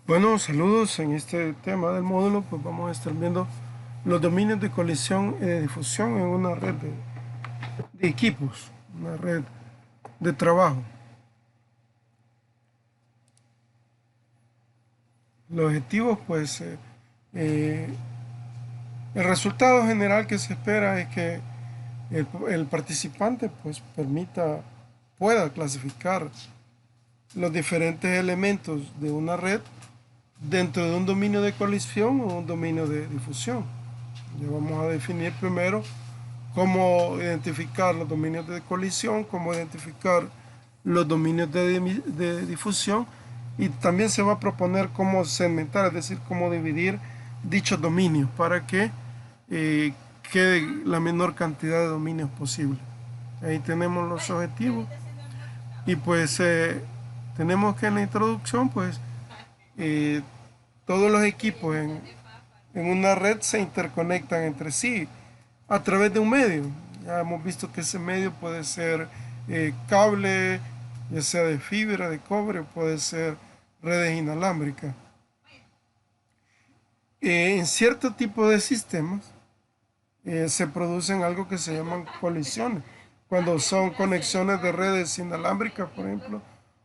Bueno, saludos. En este tema del módulo, pues vamos a estar viendo los dominios de colisión y de difusión en una red de equipos, una red de trabajo. Los objetivos, pues, el resultado general que se espera es que el participante, pues, pueda clasificar los diferentes elementos de una red dentro de un dominio de colisión o un dominio de difusión. Ya vamos a definir primero cómo identificar los dominios de colisión, cómo identificar los dominios de difusión, y también se va a proponer cómo segmentar, es decir, cómo dividir dichos dominios para que eh, quede la menor cantidad de dominios posible. Ahí tenemos los objetivos y pues tenemos que en la introducción pues eh, todos los equipos en una red se interconectan entre sí a través de un medio. Ya hemos visto que ese medio puede ser cable, ya sea de fibra, de cobre, puede ser redes inalámbricas. En cierto tipo de sistemas se producen algo que se llaman colisiones, cuando son conexiones de redes inalámbricas, por ejemplo,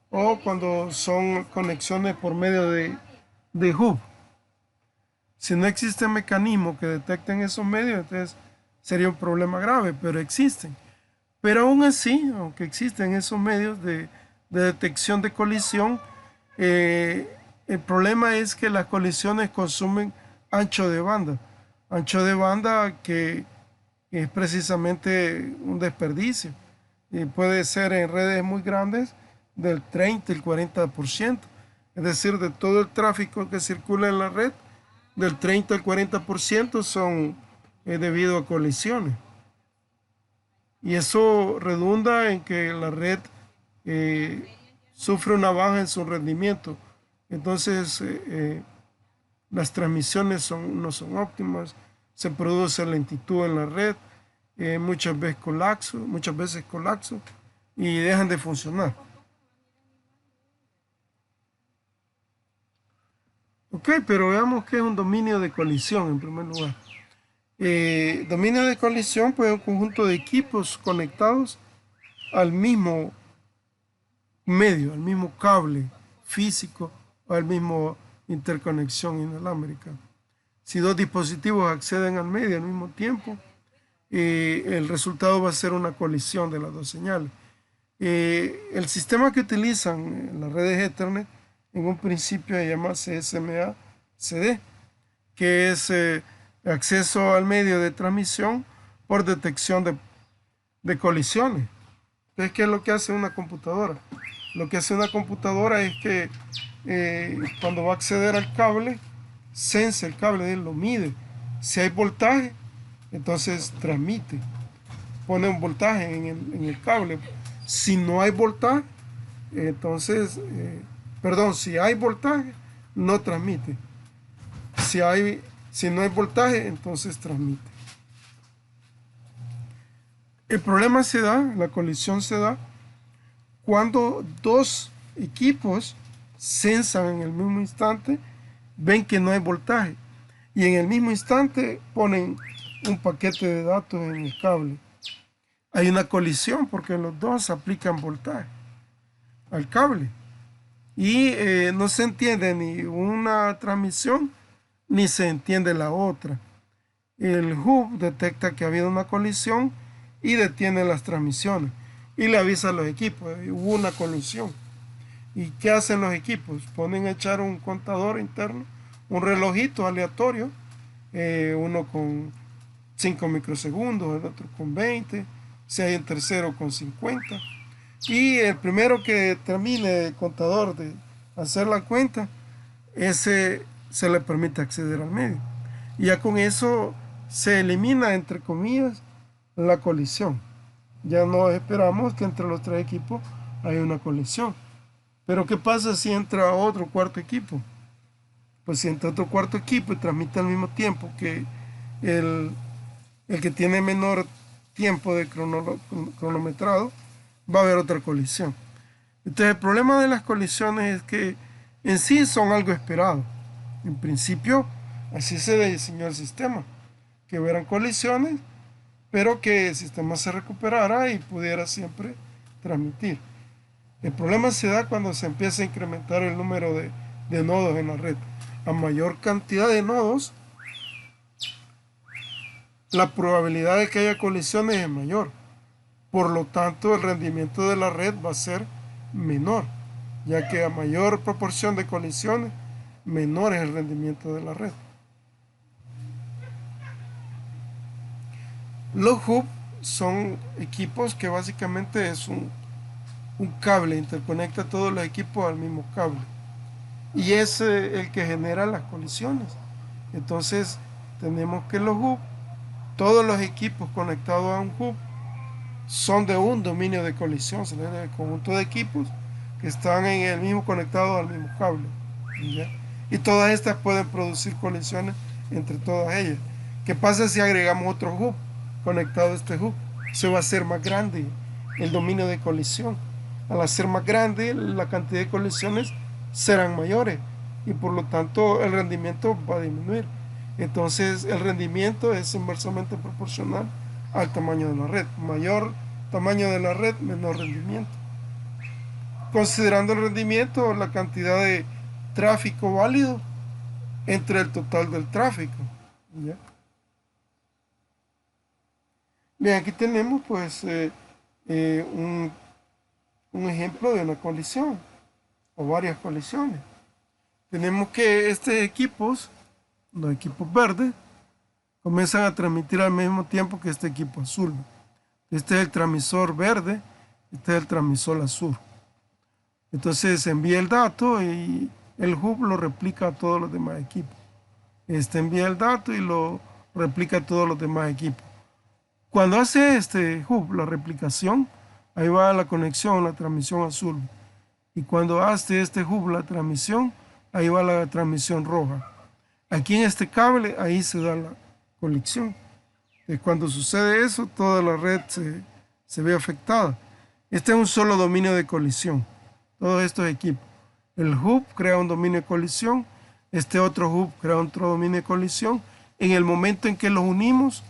o cuando son conexiones por medio de hub. Si no existe mecanismo que detecten esos medios, entonces sería un problema grave, pero existen. Pero aún así, aunque existen esos medios de detección de colisión, el problema es que las colisiones consumen ancho de banda. Ancho de banda que es precisamente un desperdicio. Y puede ser en redes muy grandes del 30 y el 40%. Es decir, de todo el tráfico que circula en la red, del 30 al 40% son debido a colisiones. Y eso redunda en que la red eh, sufre una baja en su rendimiento. Entonces, las transmisiones no son óptimas, se produce lentitud en la red, muchas veces colapso y dejan de funcionar. Ok, pero veamos qué es un dominio de colisión en primer lugar. Dominio de colisión, pues, es un conjunto de equipos conectados al mismo medio, al mismo cable físico o al mismo interconexión inalámbrica. Si dos dispositivos acceden al medio al mismo tiempo, el resultado va a ser una colisión de las dos señales. El sistema que utilizan las redes Ethernet en un principio se llama CSMA-CD, que es acceso al medio de transmisión por detección de colisiones. Entonces, ¿qué es lo que hace una computadora? Lo que hace una computadora es que cuando va a acceder al cable, sensa el cable, lo mide. Si hay voltaje, entonces transmite. Pone un voltaje en el cable. Si no hay voltaje, entonces, perdón, si hay voltaje, no transmite. Si, hay, si no hay voltaje, entonces transmite. El problema se da, la colisión se da, cuando dos equipos sensan en el mismo instante, ven que no hay voltaje y en el mismo instante ponen un paquete de datos en el cable. Hay una colisión porque los dos aplican voltaje al cable y no se entiende ni una transmisión ni se entiende la otra. El hub detecta que ha habido una colisión y detiene las transmisiones y le avisa a los equipos, hubo una colisión. ¿Y qué hacen los equipos? Ponen a echar un contador interno, un relojito aleatorio, uno con 5 microsegundos, el otro con 20, si hay el tercero con 50. Y el primero que termine el contador de hacer la cuenta, ese se le permite acceder al medio. Y ya con eso se elimina, entre comillas, la colisión. Ya no esperamos que entre los tres equipos haya una colisión. Pero ¿qué pasa si entra otro cuarto equipo? Pues si entra otro cuarto equipo y transmite al mismo tiempo que el, el que tiene menor tiempo de cronometrado, va a haber otra colisión. Entonces el problema de las colisiones es que en sí son algo esperado. En principio, así se diseñó el sistema, que hubieran colisiones, pero que el sistema se recuperara y pudiera siempre transmitir. El problema se da cuando se empieza a incrementar el número de nodos en la red. A mayor cantidad de nodos, la probabilidad de que haya colisiones es mayor. Por lo tanto, el rendimiento de la red va a ser menor, ya que a mayor proporción de colisiones, menor es el rendimiento de la red. Los hubs son equipos que básicamente es un cable, interconecta todos los equipos al mismo cable. Y es el que genera las colisiones. Entonces, tenemos que los hubs, todos los equipos conectados a un hub, son de un dominio de colisión, se le da el conjunto de equipos que están en el mismo conectado al mismo cable. ¿Ya? Y todas estas pueden producir colisiones entre todas ellas. ¿Qué pasa si agregamos otro hub conectado a este hub? Se va a hacer más grande el dominio de colisión. Al hacer más grande, la cantidad de colisiones serán mayores y por lo tanto el rendimiento va a disminuir. Entonces el rendimiento es inversamente proporcional al tamaño de la red. Mayor tamaño de la red, menor rendimiento. Considerando el rendimiento, la cantidad de tráfico válido entre el total del tráfico. ¿Ya? Bien, aquí tenemos pues un ejemplo de una colisión o varias colisiones. Tenemos que estos equipos, los equipos verdes, comienzan a transmitir al mismo tiempo que este equipo azul. Este es el transmisor verde, este es el transmisor azul. Entonces se envía el dato y el hub lo replica a todos los demás equipos. Este envía el dato y lo replica a todos los demás equipos. Cuando hace este hub la replicación, ahí va la conexión, la transmisión azul. Y cuando hace este hub la transmisión, ahí va la transmisión roja. Aquí en este cable, ahí se da la conexión. Cuando sucede eso, toda la red se ve afectada. Este es un solo dominio de colisión. Todos estos equipos. El hub crea un dominio de colisión. Este otro hub crea otro dominio de colisión. En el momento en que los unimos,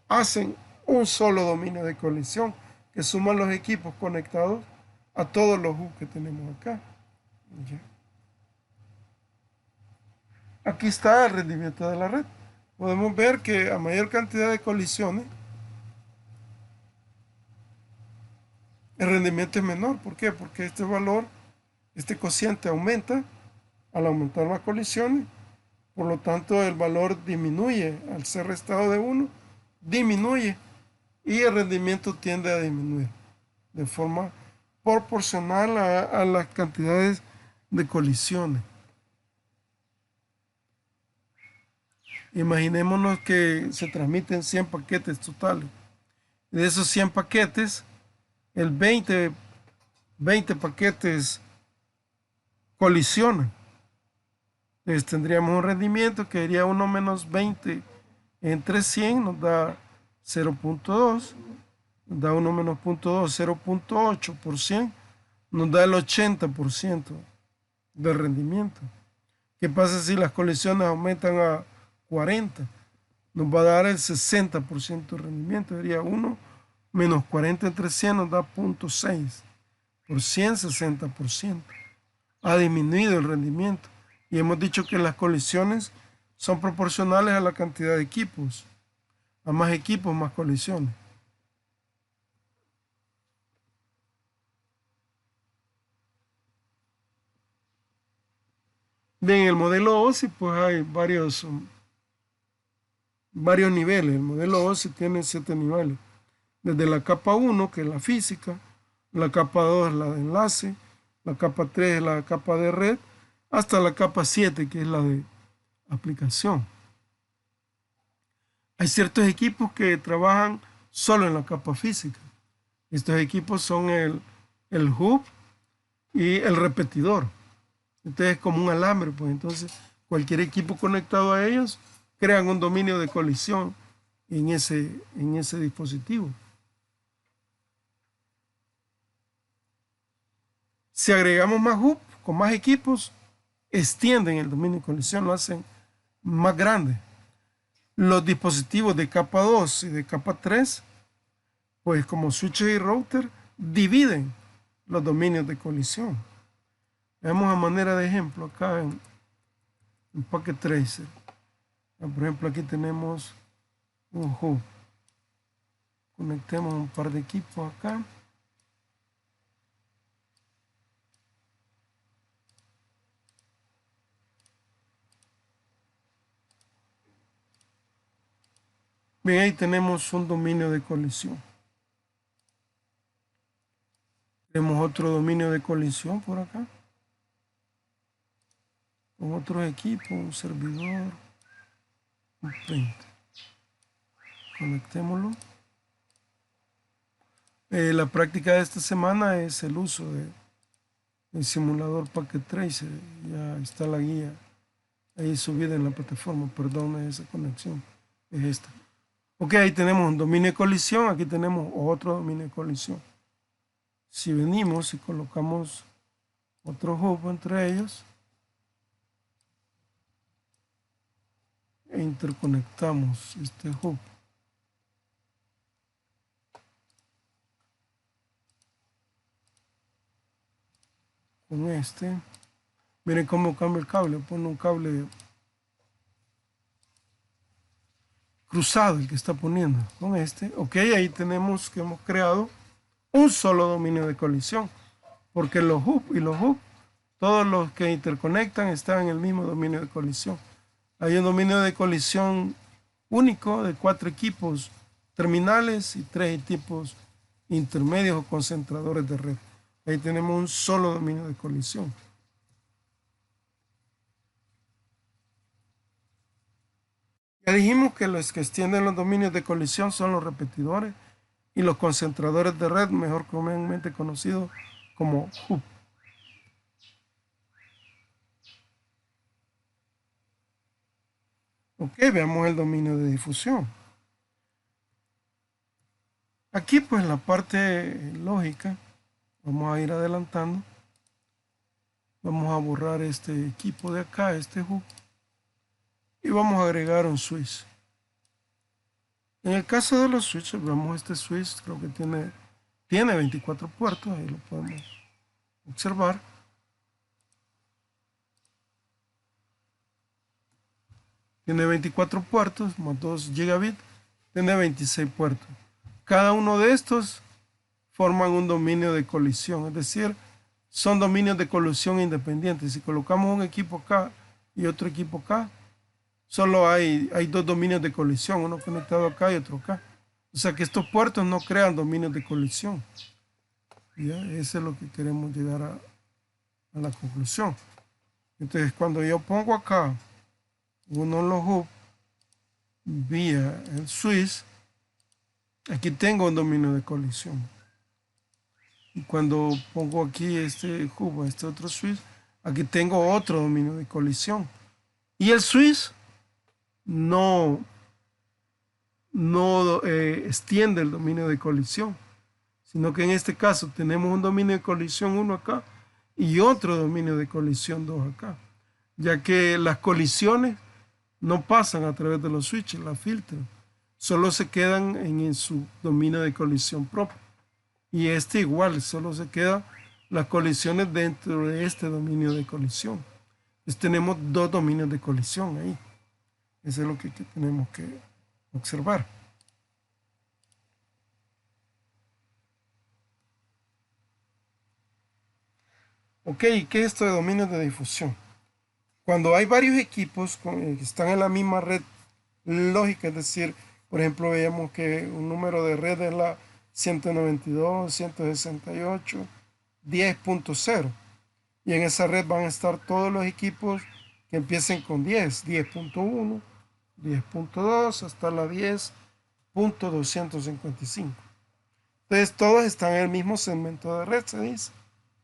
hacen un solo dominio de colisión que suman los equipos conectados a todos los hubs que tenemos acá. ¿Ya? Aquí está el rendimiento de la red. Podemos ver que a mayor cantidad de colisiones, el rendimiento es menor. ¿Por qué? Porque este valor, este cociente aumenta al aumentar las colisiones. Por lo tanto, el valor disminuye. Al ser restado de 1, disminuye. Y el rendimiento tiende a disminuir de forma proporcional a las cantidades de colisiones. Imaginémonos que se transmiten 100 paquetes totales. De esos 100 paquetes, el 20 paquetes colisionan. Entonces tendríamos un rendimiento que sería 1 menos 20 entre 100, nos da 0.2, nos da 1 menos 0.2, 0.8 por 100, nos da el 80% del rendimiento. ¿Qué pasa si las colisiones aumentan a 40? Nos va a dar el 60% de rendimiento. Sería 1 menos 40 entre 100 nos da 0.6. Por 100, 60%. Ha disminuido el rendimiento. Y hemos dicho que las colisiones son proporcionales a la cantidad de equipos. A más equipos, más colisiones. Bien, en el modelo OSI pues hay varios niveles. El modelo OSI tiene 7 niveles. Desde la capa 1, que es la física, la capa 2 es la de enlace, la capa 3 es la capa de red, hasta la capa 7, que es la de aplicación. Hay ciertos equipos que trabajan solo en la capa física. Estos equipos son el hub y el repetidor. Entonces es como un alambre, pues entonces cualquier equipo conectado a ellos crean un dominio de colisión en ese dispositivo. Si agregamos más hubs con más equipos, extienden el dominio de colisión, lo hacen más grande. Los dispositivos de capa 2 y de capa 3, pues como switches y router, dividen los dominios de colisión. Veamos a manera de ejemplo acá en Packet Tracer. Por ejemplo, aquí tenemos un hub. Conectemos un par de equipos acá. Bien, ahí tenemos un dominio de colisión. Tenemos otro dominio de colisión por acá. Con otros equipos, un servidor, un print. Conectémoslo. La práctica de esta semana es el uso del simulador Packet Tracer. Ya está la guía ahí subida en la plataforma. Perdón, esa conexión es esta. Ok, ahí tenemos un dominio de colisión. Aquí tenemos otro dominio de colisión. Si venimos y colocamos otro hub entre ellos e interconectamos este hub con este, miren cómo cambia el cable. Pone un cable cruzado el que está poniendo con este. Ok, ahí tenemos que hemos creado un solo dominio de colisión, porque los hub, todos los que interconectan están en el mismo dominio de colisión. Hay un dominio de colisión único de 4 equipos terminales y 3 equipos intermedios o concentradores de red. Ahí tenemos un solo dominio de colisión. Ya dijimos que los que extienden los dominios de colisión son los repetidores y los concentradores de red, mejor comúnmente conocidos como hub. Ok, veamos el dominio de difusión. Aquí pues la parte lógica, vamos a ir adelantando. Vamos a borrar este equipo de acá, este hub, y vamos a agregar un switch. En el caso de los switches, vemos este switch, creo que tiene 24 puertos, ahí lo podemos observar. Tiene 24 puertos, más 2 gigabits, tiene 26 puertos. Cada uno de estos forman un dominio de colisión, es decir, son dominios de colisión independientes. Si colocamos un equipo acá y otro equipo acá, solo hay 2 dominios de colisión, uno conectado acá y otro acá. O sea que estos puertos no crean dominios de colisión. ¿Ya? Eso es lo que queremos llegar a la conclusión. Entonces, cuando yo pongo acá uno de los hubs vía el switch, aquí tengo un dominio de colisión. Y cuando pongo aquí este hub a este otro switch, aquí tengo otro dominio de colisión. Y el switch no extiende el dominio de colisión, sino que en este caso tenemos un dominio de colisión 1 acá y otro dominio de colisión 2 acá, ya que las colisiones no pasan a través de los switches, las filtran, solo se quedan en su dominio de colisión propio. Y este igual, solo se quedan las colisiones dentro de este dominio de colisión. Entonces tenemos 2 dominios de colisión ahí. Eso es lo que tenemos que observar. Ok, ¿qué es esto de dominios de difusión? Cuando hay varios equipos que están en la misma red lógica, es decir, por ejemplo, veíamos que un número de red es la 192.168.10.0 y en esa red van a estar todos los equipos que empiecen con 10, 10.1, 10.2 hasta la 10.255. Entonces todos están en el mismo segmento de red, se dice.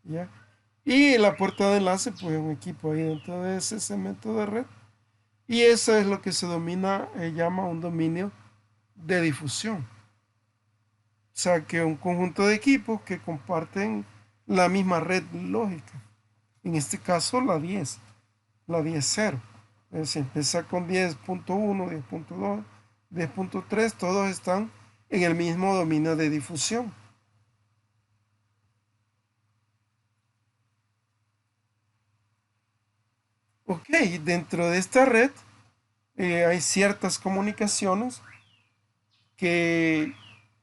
¿Ya? Y la puerta de enlace, pues un equipo ahí dentro de ese segmento de red. Y eso es lo que se llama un dominio de difusión. O sea, que un conjunto de equipos que comparten la misma red lógica. En este caso, la 10. la 10.0. Si empieza con 10.1, 10.2, 10.3, todos están en el mismo dominio de difusión. Ok, dentro de esta red hay ciertas comunicaciones que,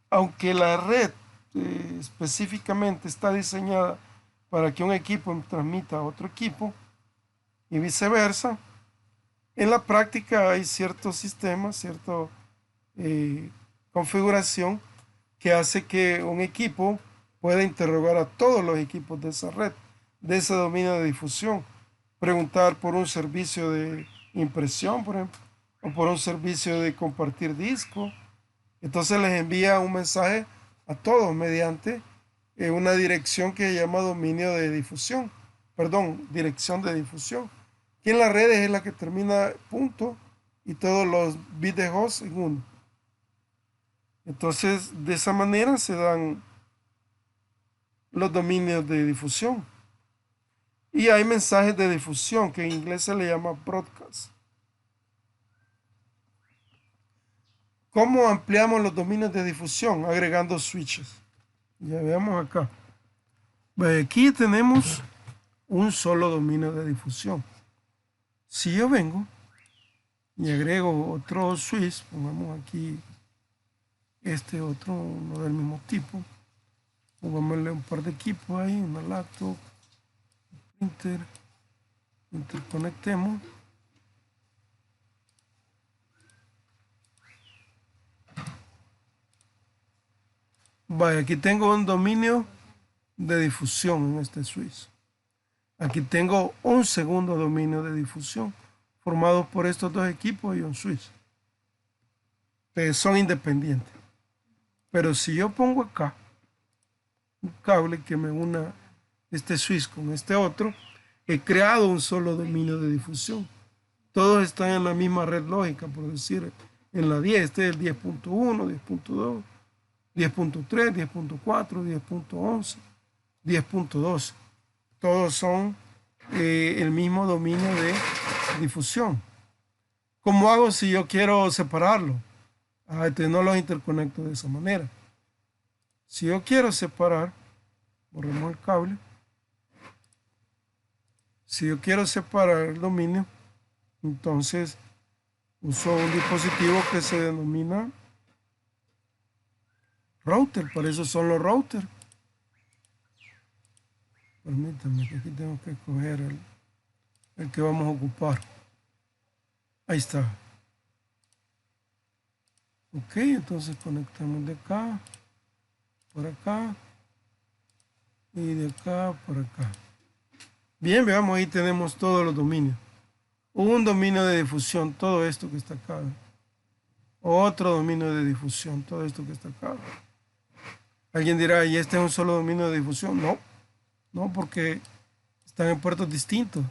aunque la red específicamente está diseñada para que un equipo transmita a otro equipo y viceversa, en la práctica hay ciertos sistemas, cierta configuración que hace que un equipo pueda interrogar a todos los equipos de esa red, de ese dominio de difusión, preguntar por un servicio de impresión, por ejemplo, o por un servicio de compartir disco. Entonces les envía un mensaje a todos mediante una dirección que se llama dominio de difusión, perdón, dirección de difusión, que en las redes es la que termina punto y todos los bits de host en uno. Entonces, de esa manera se dan los dominios de difusión. Y hay mensajes de difusión que en inglés se le llama broadcast. ¿Cómo ampliamos los dominios de difusión? Agregando switches. Ya veamos acá. Aquí tenemos un solo dominio de difusión. Si yo vengo y agrego otro switch, pongamos aquí este otro, uno del mismo tipo, pongámosle un par de equipos ahí, una laptop, printer, interconectemos. Vaya, aquí tengo un dominio de difusión en este switch. Aquí tengo un segundo dominio de difusión formado por estos dos equipos y un switch. Son independientes. Pero si yo pongo acá un cable que me una este switch con este otro, he creado un solo dominio de difusión. Todos están en la misma red lógica, por decir, en la 10. Este es el 10.1, 10.2, 10.3, 10.4, 10.11, 10.12. Todos son el mismo dominio de difusión. ¿Cómo hago si yo quiero separarlo? Entonces no los interconecto de esa manera. Si yo quiero separar, borremos el cable. Si yo quiero separar el dominio, entonces uso un dispositivo que se denomina router. Por eso son los routers. Permítanme que aquí tengo que escoger el que vamos a ocupar. Ahí está. Ok, entonces conectamos de acá, por acá y de acá, por acá. Bien, veamos, ahí tenemos todos los dominios. Un dominio de difusión, todo esto que está acá. Otro dominio de difusión, todo esto que está acá. Alguien dirá, ¿y este es un solo dominio de difusión? No, no, porque están en puertos distintos.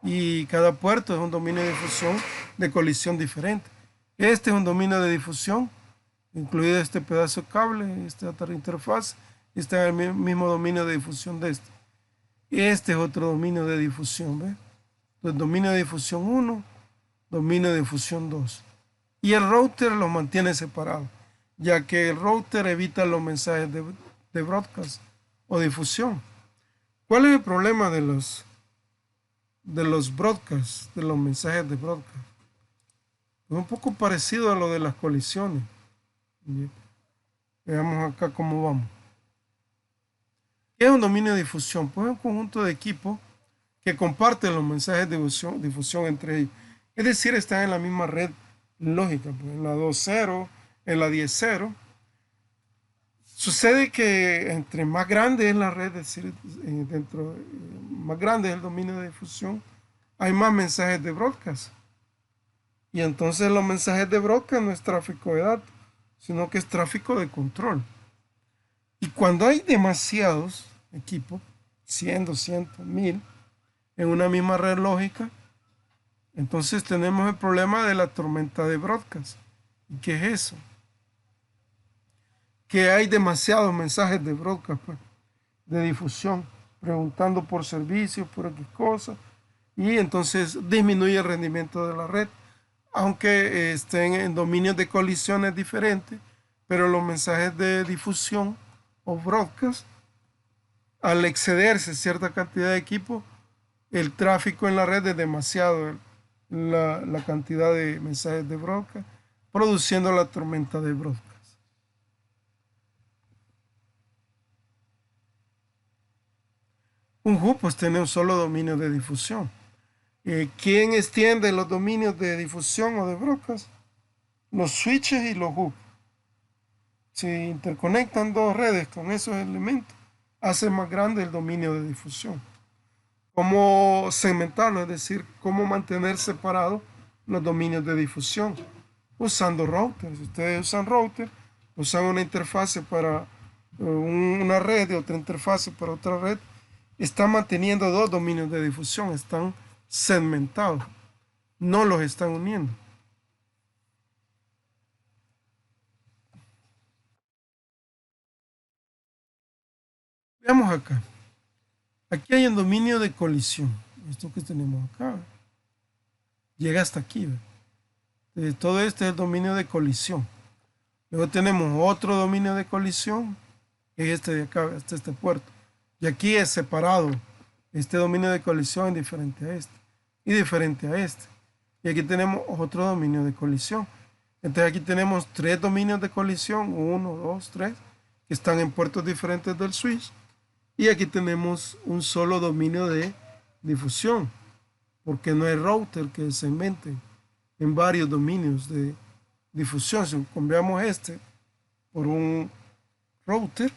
Y cada puerto es un dominio de difusión de colisión diferente. Este es un dominio de difusión, incluido este pedazo de cable, esta otra interfaz, está en el mismo dominio de difusión de este. Este es otro dominio de difusión, ¿ves? Entonces, dominio de difusión 1, dominio de difusión 2. Y el router los mantiene separados, ya que el router evita los mensajes de broadcast o difusión. ¿Cuál es el problema de los broadcasts, de los mensajes de broadcast? Es un poco parecido a lo de las colisiones. Veamos acá cómo vamos. ¿Qué es un dominio de difusión? Pues es un conjunto de equipos que comparten los mensajes de difusión entre ellos. Es decir, están en la misma red lógica, pues, en la 2.0, en la 10.0. Sucede que entre más grande es la red, es decir, más grande es el dominio de difusión, hay más mensajes de broadcast. Y entonces los mensajes de broadcast no es tráfico de datos, sino que es tráfico de control. Y cuando hay demasiados equipos, 100, 200, 1000, en una misma red lógica, entonces tenemos el problema de la tormenta de broadcast. ¿Y qué es eso? Que hay demasiados mensajes de broadcast, pues, de difusión, preguntando por servicios, por X cosas, y entonces disminuye el rendimiento de la red, aunque estén en dominios de colisiones diferentes, pero los mensajes de difusión o broadcast, al excederse cierta cantidad de equipos, el tráfico en la red es demasiado, la cantidad de mensajes de broadcast, produciendo la tormenta de broadcast. Un hub pues tiene un solo dominio de difusión. ¿Quién extiende los dominios de difusión o de broadcast? Los switches y los hubs. Si interconectan dos redes con esos elementos, hace más grande el dominio de difusión. ¿Cómo segmentarlo? Es decir, cómo mantener separados los dominios de difusión. Usando routers. Si ustedes usan routers, usan una interfase para una red y otra interfase para otra red, están manteniendo dos dominios de difusión, están segmentados, no los están uniendo. Veamos acá. Aquí hay un dominio de colisión. Esto que tenemos acá llega hasta aquí. Todo este es el dominio de colisión. Luego tenemos otro dominio de colisión, que es este de acá, este puerto. Y aquí es separado. Este dominio de colisión es diferente a este y diferente a este. Y aquí tenemos otro dominio de colisión. Entonces aquí tenemos tres dominios de colisión, 1, 2, 3, que están en puertos diferentes del switch. Y aquí tenemos un solo dominio de difusión, porque no hay router que se invente en varios dominios de difusión. Si cambiamos este por un router,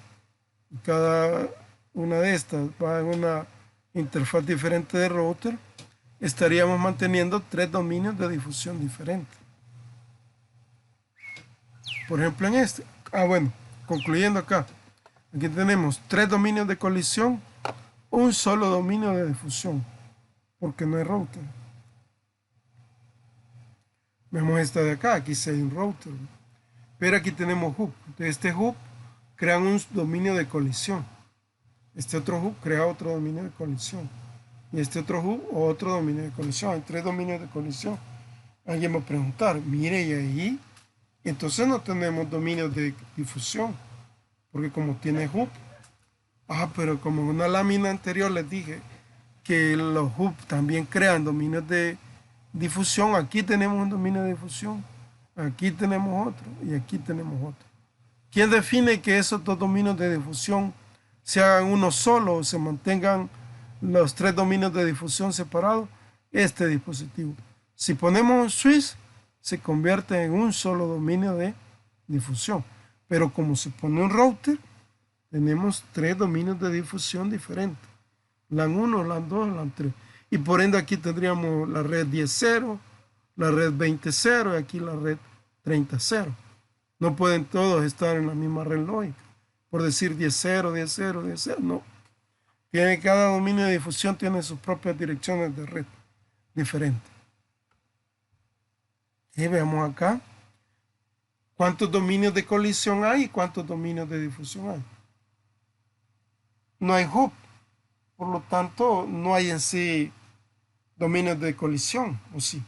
cada una de estas va en una interfaz diferente de router, estaríamos manteniendo tres dominios de difusión diferentes. Por ejemplo, en este. Bueno, concluyendo acá. Aquí tenemos tres dominios de colisión, un solo dominio de difusión, porque no hay router. Vemos esta de acá, aquí sí hay un router. Pero aquí tenemos hub. De este hub crean un dominio de colisión. Este otro hub crea otro dominio de colisión. Y este otro hub, otro dominio de colisión. Hay tres dominios de colisión. Alguien va a preguntar, mire, y ahí, entonces no tenemos dominios de difusión, porque como tiene hub, pero como en una lámina anterior les dije que los hub también crean dominios de difusión, aquí tenemos un dominio de difusión, aquí tenemos otro y aquí tenemos otro. ¿Quién define que esos dos dominios de difusión se hagan uno solo o se mantengan los tres dominios de difusión separados? Este dispositivo. Si ponemos un switch, se convierte en un solo dominio de difusión. Pero como se pone un router, tenemos tres dominios de difusión diferentes. LAN 1, LAN 2, LAN 3. Y por ende aquí tendríamos la red 10.0, la red 20.0 y aquí la red 30.0. No pueden todos estar en la misma red lógica. Por decir 10.0, 10.0, 10.0, no. Cada dominio de difusión tiene sus propias direcciones de red diferentes. Y veamos acá cuántos dominios de colisión hay y cuántos dominios de difusión hay. No hay hub, por lo tanto no hay en sí dominios de colisión, ¿o sí?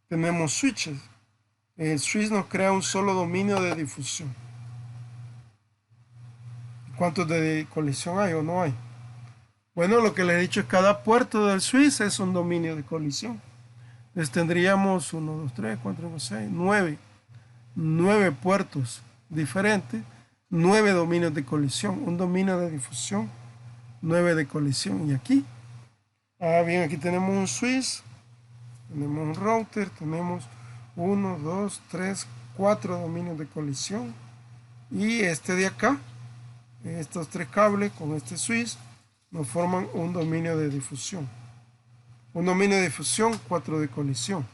Tenemos switches. El switch nos crea un solo dominio de difusión. ¿Cuántos de colisión hay o no hay? Bueno, lo que les he dicho es que cada puerto del switch es un dominio de colisión. Entonces tendríamos 1, 2, 3, 4, 5, 6, 9 puertos diferentes, 9 dominios de colisión, un dominio de difusión, 9 de colisión. Y aquí, bien, aquí tenemos un switch, tenemos un router, tenemos 1, 2, 3, 4 dominios de colisión. Y este de acá, estos tres cables con este switch, nos forman un dominio de difusión. Un dominio de difusión, 4 de colisión.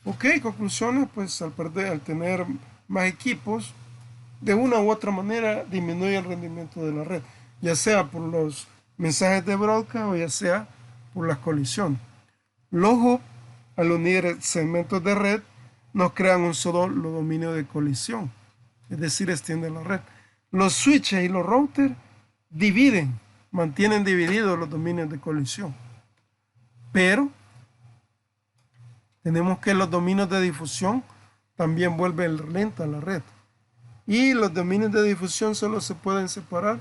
Ok, conclusiones, pues al tener más equipos, de una u otra manera disminuye el rendimiento de la red, ya sea por los mensajes de broadcast o ya sea por las colisiones. Los hubs, al unir segmentos de red, nos crean un solo dominio de colisión, es decir, extienden la red. Los switches y los routers dividen mantienen divididos los dominios de colisión. Pero tenemos que los dominios de difusión también vuelven lenta la red. Y los dominios de difusión solo se pueden separar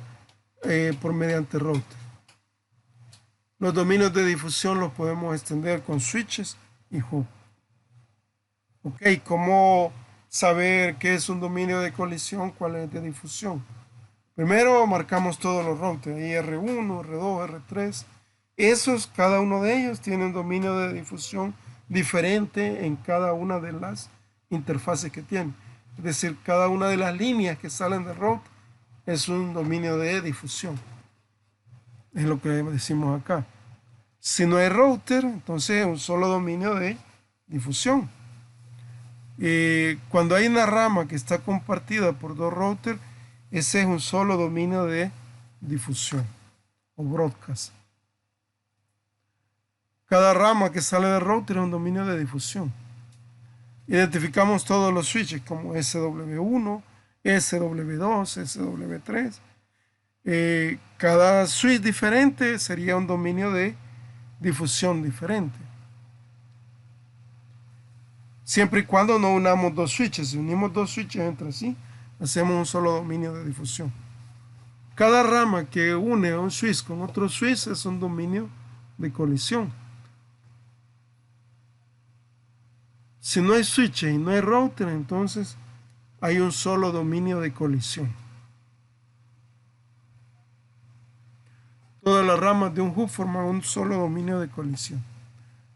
por mediante router. Los dominios de difusión los podemos extender con switches y hub. Ok, ¿cómo saber qué es un dominio de colisión, cuál es de difusión? Primero marcamos todos los routers, ahí R1, R2, R3. Esos, cada uno de ellos tiene un dominio de difusión diferente en cada una de las interfaces que tiene. Es decir, cada una de las líneas que salen del router es un dominio de difusión. Es lo que decimos acá. Si no hay router, entonces es un solo dominio de difusión. Cuando hay una rama que está compartida por dos routers, ese es un solo dominio de difusión o broadcast. Cada rama que sale del router es un dominio de difusión. Identificamos todos los switches como SW1, SW2, SW3. Cada switch diferente sería un dominio de difusión diferente. Siempre y cuando no unamos dos switches. Si unimos dos switches entre sí, hacemos un solo dominio de difusión. Cada rama que une a un switch con otro switch es un dominio de colisión. Si no hay switches y no hay router, entonces hay un solo dominio de colisión. Todas las ramas de un hub forman un solo dominio de colisión.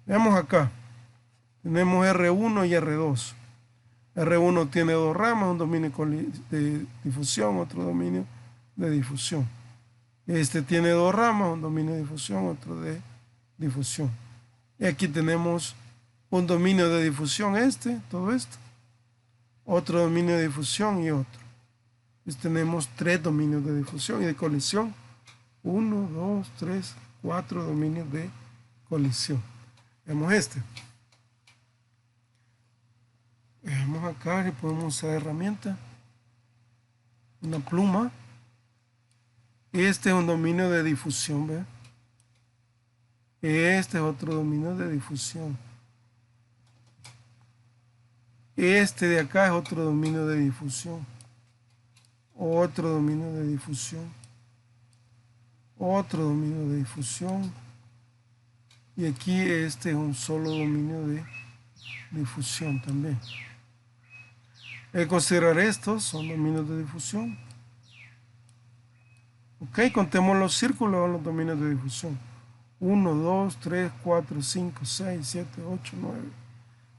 Veamos acá. Tenemos R1 y R2. R1 tiene dos ramas, un dominio de difusión, otro dominio de difusión. Este tiene dos ramas, un dominio de difusión, otro de difusión. Y aquí tenemos un dominio de difusión, todo esto. Otro dominio de difusión y otro. Entonces tenemos tres dominios de difusión y de colisión. 1, 2, 3, 4 dominios de colisión. Veamos este. Veamos acá que podemos usar herramienta. Una pluma. Este es un dominio de difusión, ¿ve? Este es otro dominio de difusión. Este de acá es otro dominio de difusión. Otro dominio de difusión. Otro dominio de difusión. Y aquí este es un solo dominio de difusión también. Hay que considerar estos, son dominios de difusión. Ok, contemos los círculos en los dominios de difusión. 1, 2, 3, 4, 5, 6, 7, 8, 9.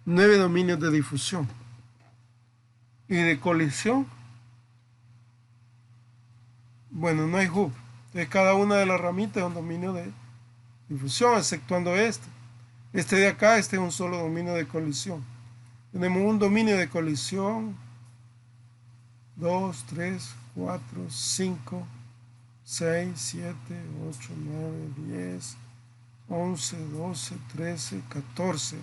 9 dominios de difusión. Y de colisión, bueno, no hay hub. Entonces cada una de las ramitas es un dominio de difusión, exceptuando este. Este de acá, este es un solo dominio de colisión. Tenemos un dominio de colisión. 2, 3, 4, 5, 6, 7, 8, 9, 10, 11, 12, 13, 14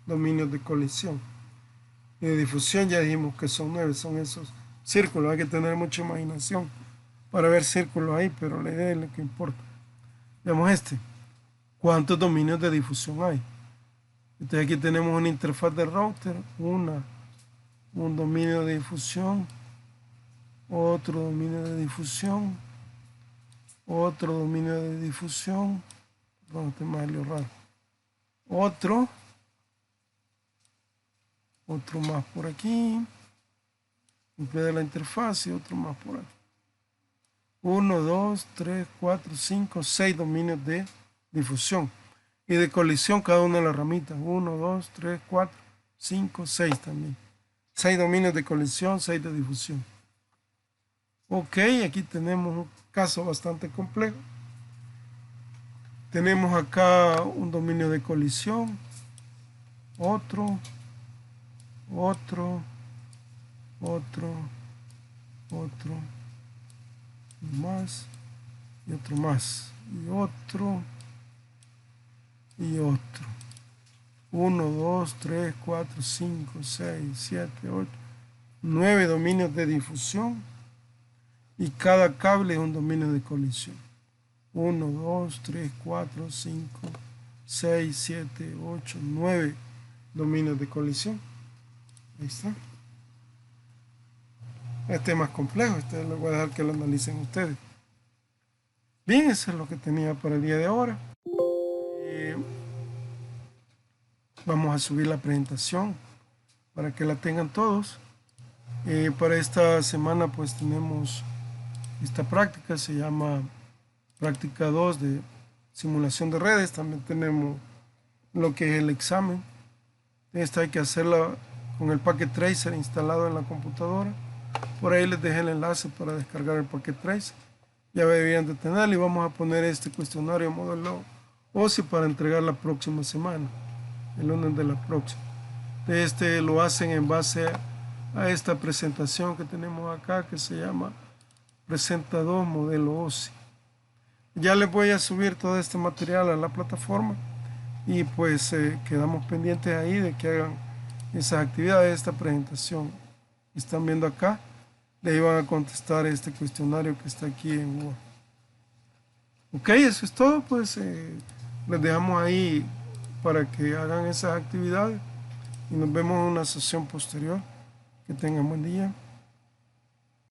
dominios de colisión. Y de difusión ya dijimos que son 9, son esos círculos. Hay que tener mucha imaginación para ver círculos ahí, pero la idea es lo que importa. Veamos este. ¿Cuántos dominios de difusión hay? Entonces aquí tenemos una interfaz de router, un dominio de difusión, otro dominio de difusión, otro dominio de difusión, perdón, este más raro, otro más por aquí, de la interfaz y otro más por aquí. 1, 2, 3, 4, 5, 6 dominios de difusión. Y de colisión cada una de las ramitas. 1, 2, 3, 4, 5, 6 también. 6 dominios de colisión, 6 de difusión. Ok, aquí tenemos un caso bastante complejo. Tenemos acá un dominio de colisión. Otro, más, y otro más, y otro, y otro. 1, 2, 3, 4, 5, 6, 7, 8, 9 dominios de difusión y cada cable es un dominio de colisión. 1, 2, 3, 4, 5, 6, 7, 8, 9 dominios de colisión. Ahí está. Este es más complejo, este lo voy a dejar que lo analicen ustedes. Bien, eso es lo que tenía para el día de ahora. Vamos a subir la presentación para que la tengan todos. Para esta semana pues tenemos esta práctica, se llama práctica 2 de simulación de redes. También tenemos lo que es el examen. Esta hay que hacerla con el Packet Tracer instalado en la computadora. Por ahí les dejé el enlace para descargar el Packet Tracer. Ya deberían de tenerlo y vamos a poner este cuestionario modelo OSI para entregar la próxima semana, el lunes de la próxima. Este lo hacen en base a esta presentación que tenemos acá que se llama Presenta 2 modelo OSI. Ya les voy a subir todo este material a la plataforma y pues quedamos pendientes ahí de que hagan esas actividades de esta presentación. Están viendo acá, le iban a contestar este cuestionario que está aquí en Word. Ok, eso es todo, pues les dejamos ahí para que hagan esas actividades y nos vemos en una sesión posterior. Que tengan buen día.